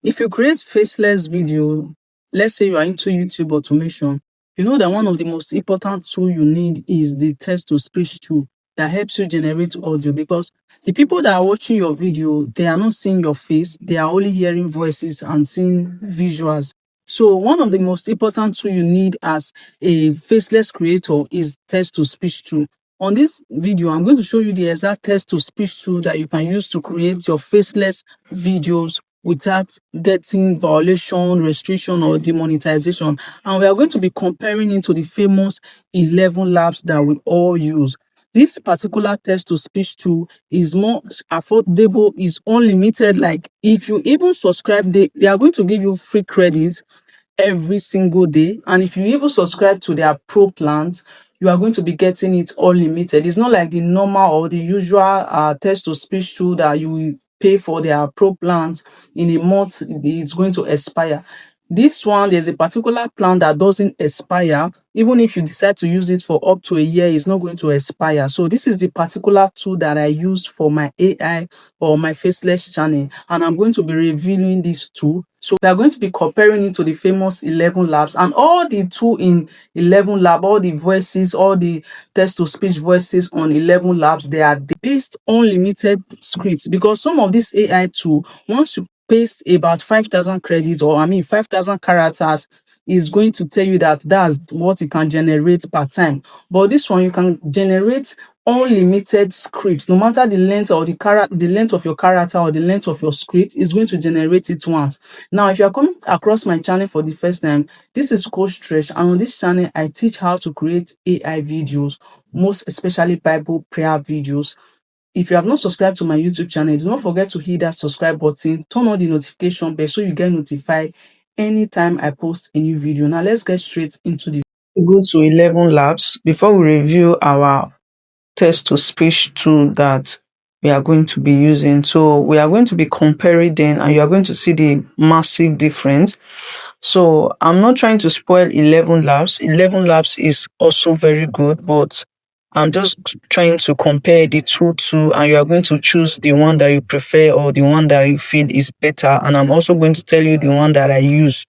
If you create faceless video, let's say you are into YouTube automation, you know that one of the most important tool you need is the text-to-speech tool that helps you generate audio, because the people that are watching your video, they are not seeing your face, they are only hearing voices and seeing visuals. So one of the most important tool you need as a faceless creator is text-to-speech tool. On this video, I'm going to show you the exact text-to-speech tool that you can use to create your faceless videos without getting violation, restriction, or demonetization. And we are going to be comparing it to the famous ElevenLabs that we all use. This particular text-to-speech tool is more affordable, is unlimited. Like if you even subscribe, they are going to give you free credits every single day. And if you even subscribe to their pro plans, you are going to be getting it unlimited. It's not like the normal or the usual text-to-speech tool that you will pay for their pro plans in a month, it's going to expire. This one, there's a particular plan that doesn't expire. Even if you decide to use it for up to a year, it's not going to expire. So this is the particular tool that I use for my AI or my faceless channel, and I'm going to be revealing this tool. So we are going to be comparing it to the famous ElevenLabs, and all the tool in ElevenLabs, all the voices, all the text-to-speech voices on ElevenLabs, they are based on limited scripts, because some of this AI tool, once you paste about 5,000 credits, or 5,000 characters, is going to tell you that that's what it can generate per time. But this one, you can generate unlimited scripts. No matter the length or the length of your character or the length of your script, is going to generate it once. Now, if you are coming across my channel for the first time, this is Coach Stretch, and on this channel I teach how to create AI videos, most especially Bible prayer videos. If you have not subscribed to my YouTube channel, do not forget to hit that subscribe button, turn on the notification bell so you get notified anytime I post a new video. Now let's get straight into the go to ElevenLabs before we review our text-to-speech tool that we are going to be using. So we are going to be comparing them, and you are going to see the massive difference. So I'm not trying to spoil ElevenLabs. ElevenLabs is also very good, but I'm just trying to compare the two, and you are going to choose the one that you prefer or the one that you feel is better. And I'm also going to tell you the one that I use.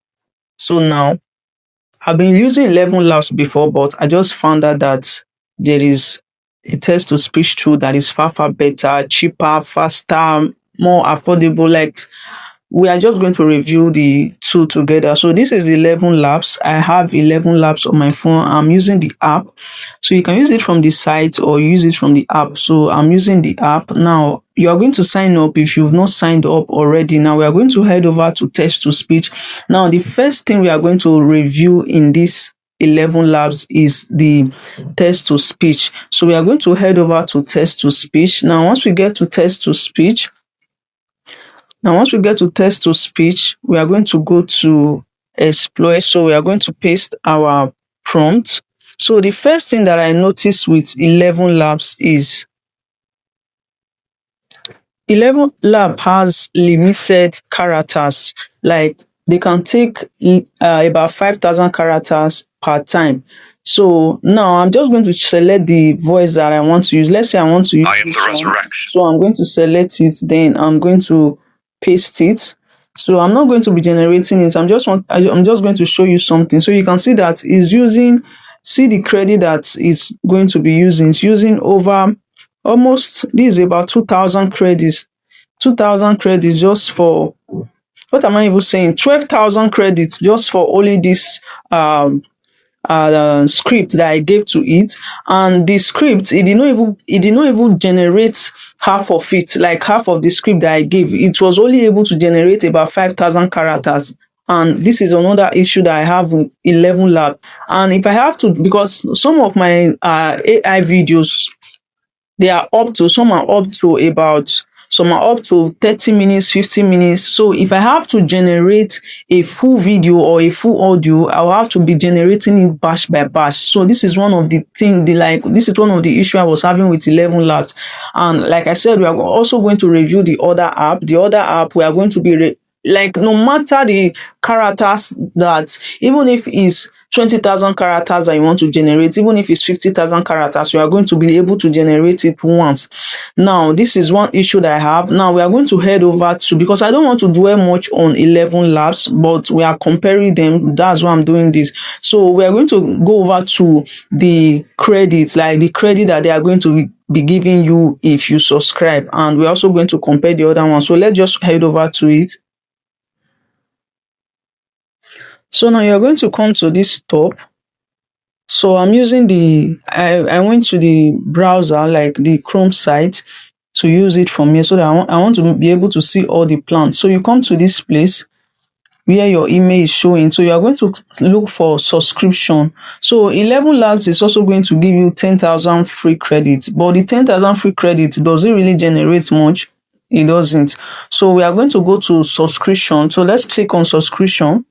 So now, I've been using ElevenLabs before, but I just found out that there is a text-to-speech tool that is far, far better, cheaper, faster, more affordable. Like, we are just going to review the two together. So this is ElevenLabs. I have ElevenLabs on my phone. I'm using the app. So you can use it from the site or use it from the app. So I'm using the app. Now, you are going to sign up if you've not signed up already. Now, we are going to head over to text-to-speech. Now, the first thing we are going to review in this ElevenLabs is the text-to-speech. So we are going to head over to text-to-speech. Now, once we get to text-to-speech, we are going to go to Explore. So we are going to paste our prompt. So the first thing that I noticed with ElevenLabs is ElevenLabs has limited characters. Like, they can take about 5,000 characters per time. So now I'm just going to select the voice that I want to use. Let's say I want to use I am the resurrection. So I'm going to select it, then I'm going to paste it. So I'm not going to be generating it. I'm just going to show you something. So you can see that it's using, see the credit that it's going to be using. It's using over almost, this is about 2,000 credits. 2,000 credits just for, what am I even saying? 12,000 credits just for only this script that I gave to it. And the script, it did not even generate half of it, like half of the script that I gave. It was only able to generate about 5,000 characters. And this is another issue that I have with ElevenLabs. And if I have to, because some of my AI videos, they are some are up to 30 minutes, 50 minutes. So if I have to generate a full video or a full audio, I'll have to be generating it batch by batch. So this is one of the things, this is one of the issues I was having with ElevenLabs. And like I said, we are also going to review the other app. The other app, we are going to be like, no matter the characters, that even if it's 20,000 characters that you want to generate, even if it's 50,000 characters, you are going to be able to generate it once. Now, this is one issue that I have. Now, we are going to head over to, because I don't want to dwell much on ElevenLabs, but we are comparing them. That's why I'm doing this. So we are going to go over to the credits, like the credit that they are going to be giving you if you subscribe, and we're also going to compare the other one. So let's just head over to it. So now you're going to come to this top. So I'm using I went to the browser, like the Chrome site, to use it from here, so that I want to be able to see all the plans. So you come to this place where your email is showing. So you are going to look for subscription. So ElevenLabs is also going to give you 10,000 free credits, but the 10,000 free credits, does it really generate much? It doesn't. So we are going to go to subscription. So let's click on subscription.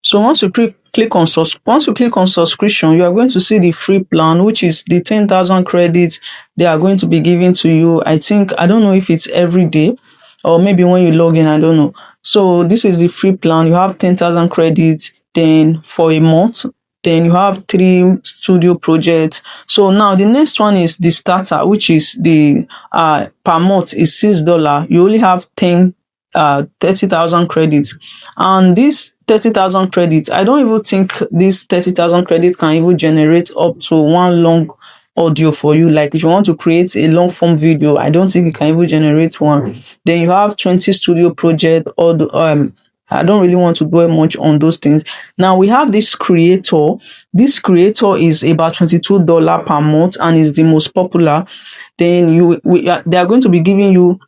So once you click on subscription, you are going to see the free plan, which is the 10,000 credits they are going to be giving to you. I don't know if it's every day or maybe when you log in, I don't know. So this is the free plan. You have 10,000 credits, then for a month, then you have 3 studio projects. So now the next one is the starter, which is the per month is $6. You only have 30,000 credits, and this 30,000 credits, I don't even think this 30,000 credits can even generate up to one long audio for you. Like if you want to create a long form video, I don't think it can even generate one. Then you have 20 studio project, or I don't really want to dwell much on those things. Now we have this creator. This creator is about $22 per month and is the most popular. Then they are going to be giving you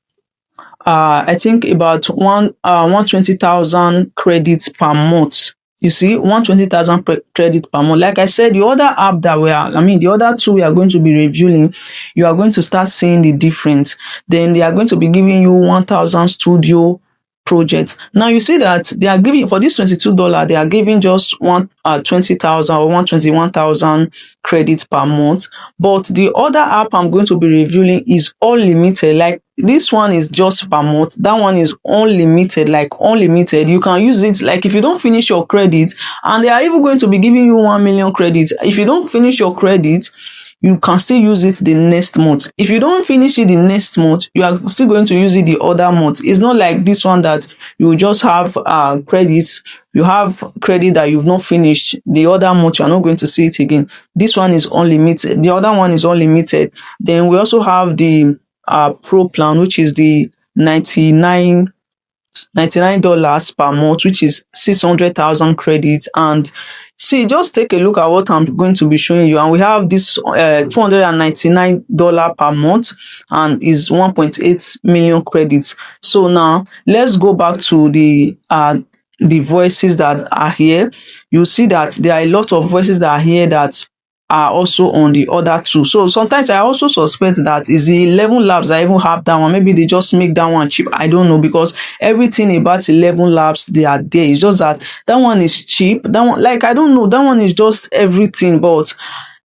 I think about 120,000 credits per month. You see, 120,000 credit per month. Like I said, the other app that the other two we are going to be reviewing, you are going to start seeing the difference. Then they are going to be giving you 1,000 studio projects. Now you see that they are giving, for this $22, they are giving just 20,000 or 121,000 credits per month. But the other app I'm going to be reviewing is unlimited. Like this one is just per month, that one is unlimited. Like unlimited, you can use it, like if you don't finish your credits, and they are even going to be giving you 1 million credits. If you don't finish your credits, you can still use it the next month. If you don't finish it the next month, you are still going to use it the other month. It's not like this one that you just have credits. You have credit that you've not finished. The other month, you are not going to see it again. This one is unlimited. The other one is unlimited. Then we also have the pro plan, which is the $99 per month, which is 600,000 credits. And see, just take a look at what I'm going to be showing you. And we have this $299 per month and is 1.8 million credits. So now let's go back to the voices that are here. You see that there are a lot of voices that are here that are also on the other two. So sometimes I also suspect that is the ElevenLabs that even have that one. Maybe they just make that one cheap. I don't know, because everything about ElevenLabs, they are there. It's just that one is cheap. That one, like, I don't know, that one is just everything. But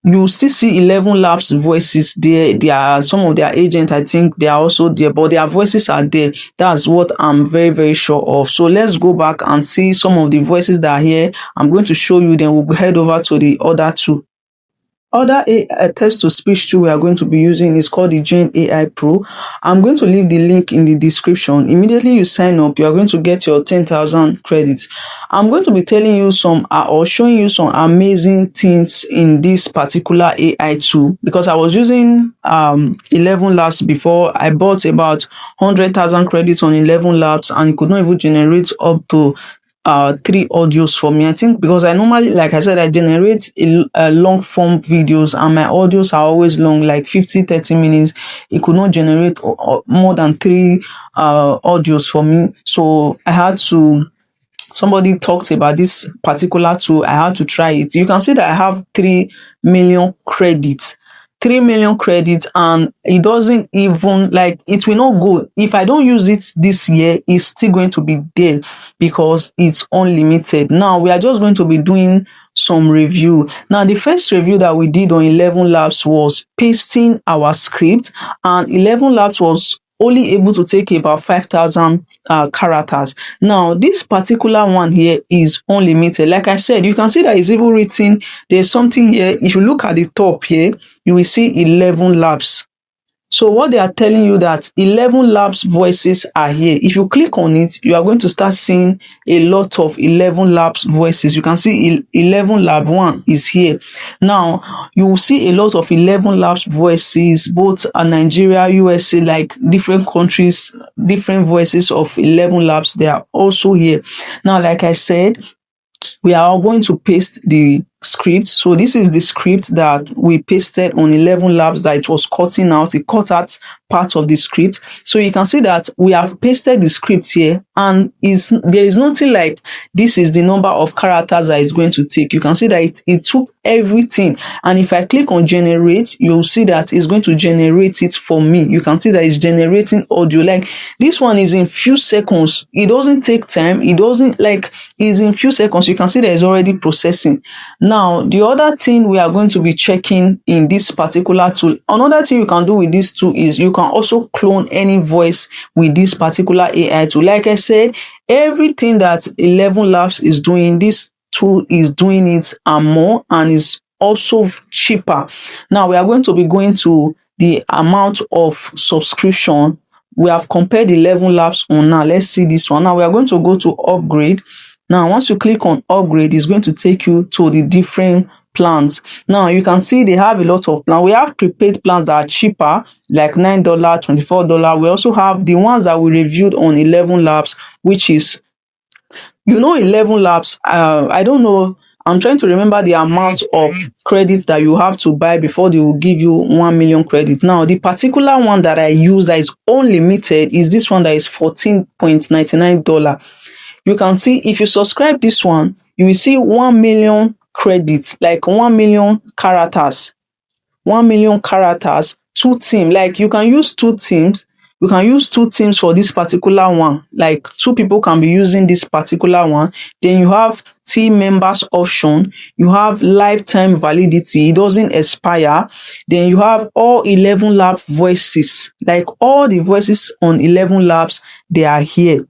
you still see ElevenLabs voices there. They are some of their agents, I think they are also there, but their voices are there. That's what I'm very, very sure of. So let's go back and see some of the voices that are here. I'm going to show you, then we'll head over to the other two. Other text-to-speech tool we are going to be using is called the Gen AI Pro. I'm going to leave the link in the description. Immediately you sign up, you are going to get your 10,000 credits. I'm going to be telling you or showing you some amazing things in this particular AI tool, because I was using ElevenLabs before. I bought about 100,000 credits on ElevenLabs, and it could not even generate up to 3 audios for me. I think because I normally, like I said, I generate a long form videos, and my audios are always long, like 50-30 minutes. It could not generate more than 3 audios for me. So I had to, somebody talked about this particular tool, I had to try it. You can see that I have 3 million credits. 3 million credits, and it doesn't even, like, it will not go. If I don't use it this year, it's still going to be there because it's unlimited. Now we are just going to be doing some review. Now the first review that we did on ElevenLabs was pasting our script, and ElevenLabs was only able to take about 5,000 characters. Now, this particular one here is unlimited. Like I said, you can see that it's even written, there's something here. If you look at the top here, you will see 11 labs. So what they are telling you that 11 labs voices are here. If you click on it, you are going to start seeing a lot of 11 labs voices. You can see 11 lab 1 is here. Now you will see a lot of 11 labs voices, both Nigeria, USA, like different countries, different voices of 11 labs. They are also here. Now, like I said, we are going to paste the script. So this is the script that we pasted on 11 labs that it was cutting out. It cut out part of the script. So you can see that we have pasted the script here, and there is nothing like this is the number of characters that it's going to take. You can see that it took everything. And if I click on generate, you'll see that it's going to generate it for me. You can see that it's generating audio. Like this one is in few seconds. It doesn't take time. It doesn't it's in few seconds. You can see that it's already processing. Now, the other thing we are going to be checking in this particular tool, another thing you can do with this tool is you can also clone any voice with this particular AI tool. Like I said, everything that 11Labs is doing, this tool is doing it and more, and is also cheaper. Now we are going to be going to the amount of subscription. We have compared 11Labs on now. Let's see this one. Now we are going to go to upgrade. Now once you click on upgrade, it's going to take you to the different plans. Now you can see they have a lot of plans. We have prepaid plans that are cheaper, like $9, $24. We also have the ones that we reviewed on 11Labs, which is 11Labs. I don't know, I'm trying to remember the amount of credit that you have to buy before they will give you 1 million credit. Now the particular one that I use that is unlimited is this one that is $14.99. You can see if you subscribe this one, you will see 1 million credits, like 1 million characters, 1 million characters, 2 teams. Like you can use 2 teams. You can use 2 teams for this particular one. Like 2 people can be using this particular one. Then you have team members option. You have lifetime validity. It doesn't expire. Then you have all 11 lab voices. Like all the voices on 11Labs, they are here.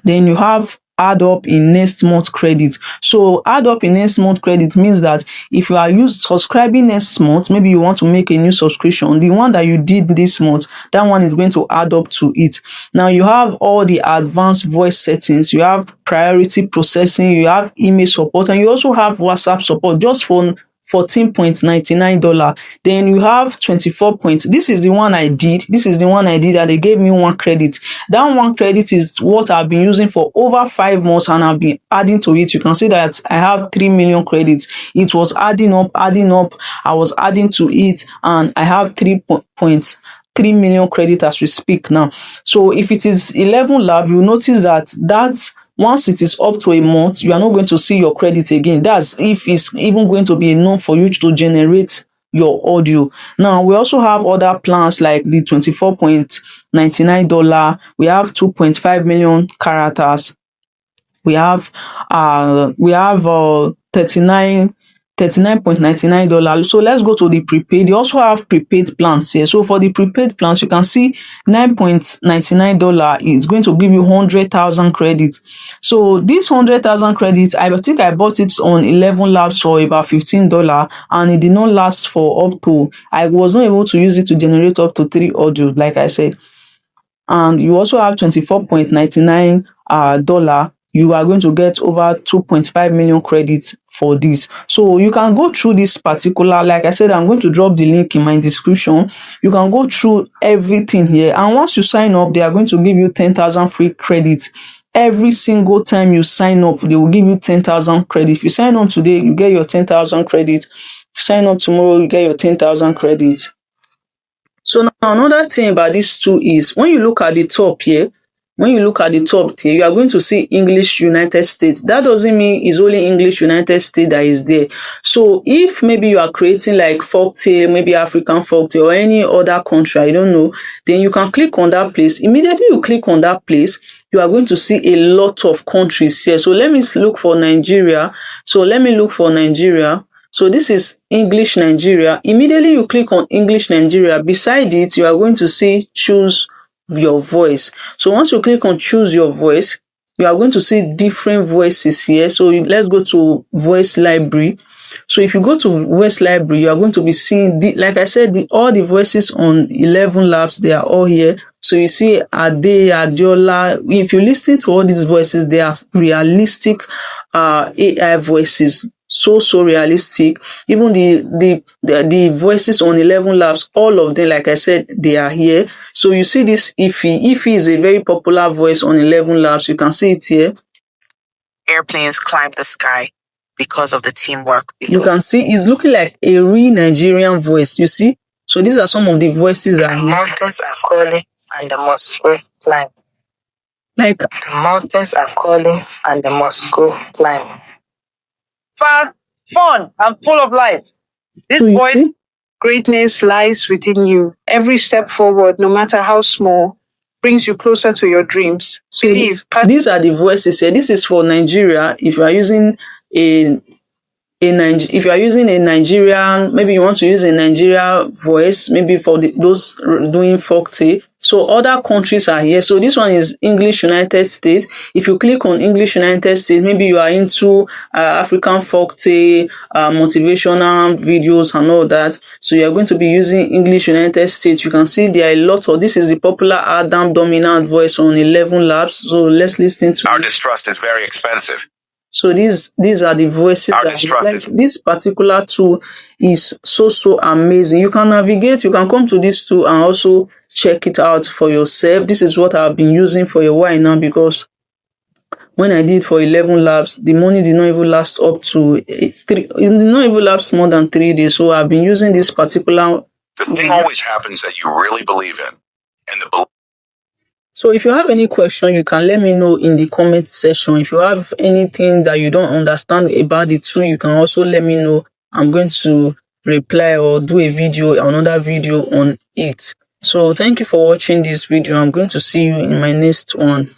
Then you have add up in next month credit. So add up in next month credit means that if you are subscribing next month, maybe you want to make a new subscription, the one that you did this month, that one is going to add up to it. Now you have all the advanced voice settings, you have priority processing, you have email support, and you also have WhatsApp support just for $14.99. Then you have 24 points. This is the one I did. This is the one I did, and they gave me 1 credit. That 1 credit is what I've been using for over 5 months, and I've been adding to it. You can see that I have 3 million credits. It was adding up. I was adding to it, and I have 3 million credit as we speak now. So if it is 11Lab, you notice that once it is up to a month, you are not going to see your credit again. That's if it's even going to be enough for you to generate your audio. Now we also have other plans like the $24.99. We have 2.5 million characters. We have $39.99. So let's go to the prepaid. They also have prepaid plans here. So for the prepaid plans, you can see $9.99 is going to give you 100,000 credits. So this 100,000 credits, I think I bought it on 11Labs for about $15, and it did not last for up to, I was not able to use it to generate up to 3 audios, like I said. And you also have $24.99. You are going to get over 2.5 million credits for this. So you can go through this particular, like I said, I'm going to drop the link in my description. You can go through everything here, and once you sign up, they are going to give you 10,000 free credits. Every single time you sign up, they will give you 10,000 credits. If you sign on today, you get your 10,000 credits. If you sign up tomorrow, you get your 10,000 credits. So now another thing about this tool is when you look at the top here, you are going to see English United States. That doesn't mean it's only English United States that is there. So if maybe you are creating like folktale, maybe African folktale or any other country, I don't know, then you can click on that place. Immediately you click on that place, you are going to see a lot of countries here. So let me look for Nigeria. So this is English Nigeria. Immediately you click on English Nigeria. Beside it, you are going to see choose your voice. So once you click on choose your voice, you are going to see different voices here. So let's go to voice library. So if you go to voice library, you are going to be seeing like I said, all the voices on ElevenLabs, they are all here. So you see Ade, Adiola. If you listen to all these voices, they are realistic AI voices. So realistic. Even the voices on ElevenLabs, all of them, like I said, they are here. So you see this Ify is a very popular voice on ElevenLabs. You can see it here. Airplanes climb the sky because of the teamwork below. You can see it's looking like a real Nigerian voice. You see? So these are some of the voices that are here. Mountains are calling and the must go climb. Like the mountains are calling and the must go climb. Fun and full of life. This so voice, see? Greatness lies within you. Every step forward, no matter how small, brings you closer to your dreams. So these are the voices here. This is for Nigeria. If you are using if you are using a Nigerian, maybe you want to use a Nigeria voice, maybe for those doing folk tale. So other countries are here. So this one is English United States. If you click on English United States, maybe you are into African folk tale, motivational videos and all that. So you are going to be using English United States. You can see there are a lot of, this is the popular Adam dominant voice on ElevenLabs. So let's listen to Our distrust is very expensive. So these are the voices. This particular tool is so amazing. You can navigate, you can come to this tool and also check it out for yourself. This is what I've been using for a while now, because when I did for ElevenLabs, the money did not even last up to it did not even last more than 3 days. So I've been using this particular. The thing always happens that you really believe in, and the So if you have any question, you can let me know in the comment section. If you have anything that you don't understand about the tool, you can also let me know. I'm going to reply or do another video on it. So thank you for watching this video. I'm going to see you in my next one.